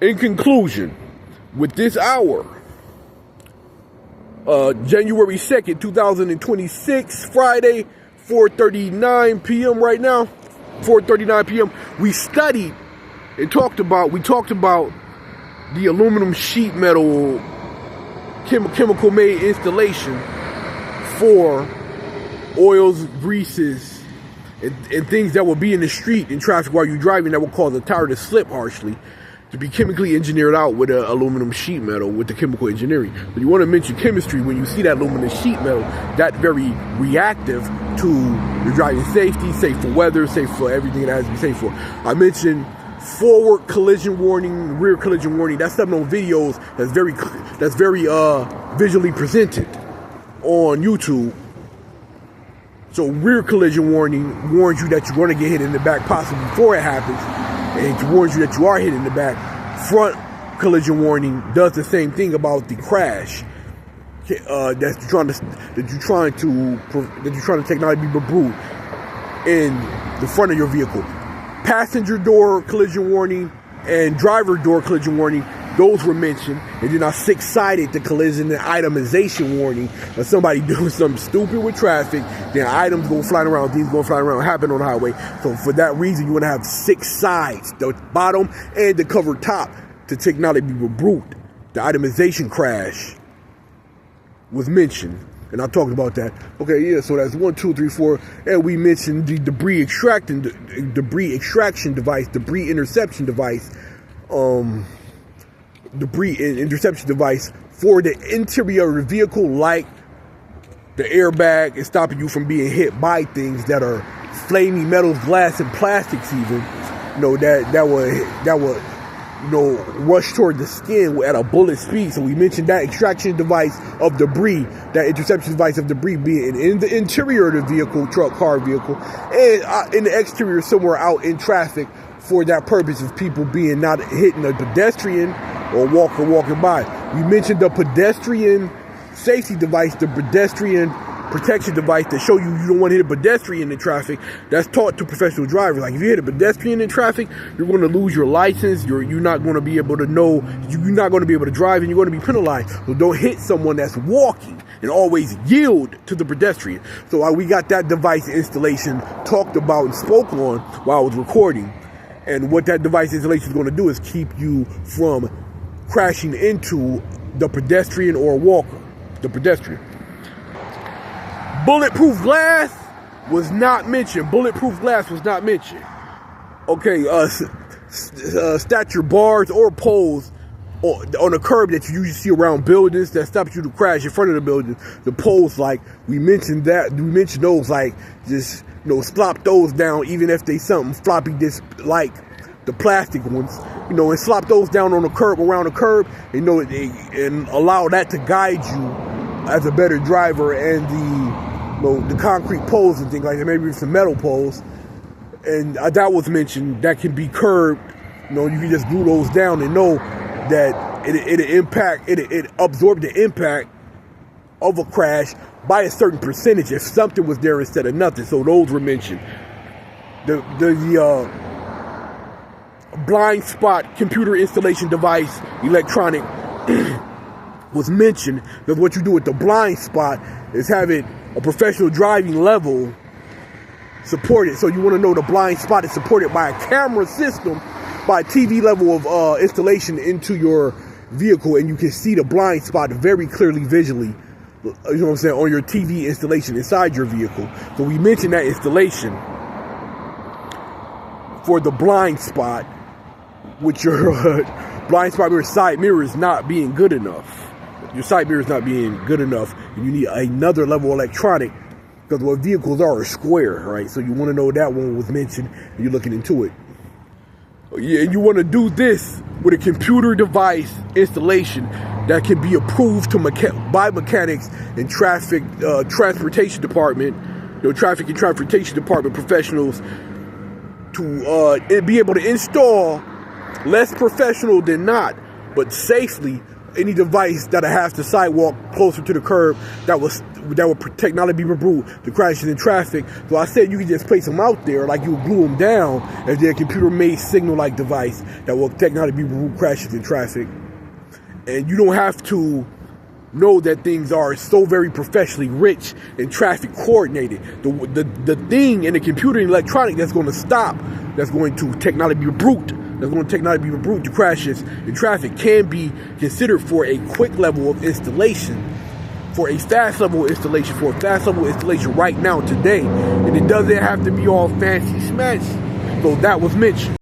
In conclusion, with this hour, January 2nd, 2026, Friday, 4:39 p.m. right now, 4:39 p.m., we studied and talked about the aluminum sheet metal chemical made installation for oils, greases, and things that will be in the street in traffic while you're driving that will cause a tire to slip harshly, to be chemically engineered out with an aluminum sheet metal with the chemical engineering. But you want to mention chemistry when you see that aluminum sheet metal, that very reactive to your driving safety, safe for weather, safe for everything that has to be safe for. I mentioned forward collision warning, rear collision warning. That's something on videos that's very visually presented on YouTube. So rear collision warning warns you that you're going to get hit in the back possibly before it happens, and it warns you that you are hit in the back. Front collision warning does the same thing about the crash that you're trying to technology be brute in the front of your vehicle. Passenger door collision warning and driver door collision warning, those were mentioned. And then I six-sided the collision and itemization warning of somebody doing something stupid with traffic, then items go flying around, things go flying around, happen on the highway. So for that reason, you want to have 6 sides, the bottom and the cover top, to technology be brute. The itemization crash was mentioned, and I talked about that. Okay, yeah, so that's 1, 2, 3, 4, and we mentioned the debris extraction device, debris interception device, debris interception device for the interior of the vehicle, like the airbag is stopping you from being hit by things that are flaming metals, glass, and plastics. Even, that would rush toward the skin at a bullet speed. So we mentioned that extraction device of debris, that interception device of debris being in the interior of the vehicle, truck, car, vehicle, and in the exterior somewhere out in traffic for that purpose of people being not hitting a pedestrian or walker walking by. We mentioned the pedestrian safety device, the pedestrian protection device that show you don't want to hit a pedestrian in traffic. That's taught to professional drivers. Like if you hit a pedestrian in traffic, you're going to lose your license. You're not going to be able to know. You're not going to be able to drive, and you're going to be penalized. So don't hit someone that's walking, and always yield to the pedestrian. So we got that device installation talked about and spoke on while I was recording. And what that device installation is going to do is keep you from crashing into the pedestrian or walker, the pedestrian. Bulletproof glass was not mentioned. Bulletproof glass was not mentioned. Okay, stature bars or poles on a curb that you usually see around buildings that stops you to crash in front of the building. The poles, like we mentioned those, like just slop those down, even if they something floppy disk like the plastic ones, and slop those down on the curb, around the curb, and allow that to guide you as a better driver. And the concrete poles and things like that, maybe some metal poles, and that was mentioned, that can be curbed. You can just glue those down and know that it absorbed the impact of a crash by a certain percentage if something was there instead of nothing. So those were mentioned. The blind spot computer installation device, electronic, was mentioned, because what you do with the blind spot is have it a professional driving level supported. So you want to know the blind spot is supported by a camera system, by a TV level of installation into your vehicle, and you can see the blind spot very clearly visually, on your TV installation inside your vehicle. So we mentioned that installation for the blind spot, with your blind spot mirror, side mirror is not being good enough. Your side mirror is not being good enough, and you need another level of electronic, because what vehicles are square, right? So you want to know that one was mentioned, and you're looking into it. Yeah, and you want to do this with a computer device installation that can be approved by mechanics and transportation department, traffic and transportation department professionals, to be able to install, less professional than not, but safely, any device that has the sidewalk closer to the curb that was that would technology be brute the crashes in traffic. So I said you could just place them out there, like you would glue them down as their computer-made signal-like device that will technology be brute crashes in traffic. And you don't have to know that things are so very professionally rich and traffic coordinated. The thing in the computer and electronic that's going to stop, that's going to technology be brute, that's going to technology be brute the crashes in traffic can be considered for a quick level of installation, for a fast level of installation, right now today. And it doesn't have to be all fancy smashy. So that was mentioned.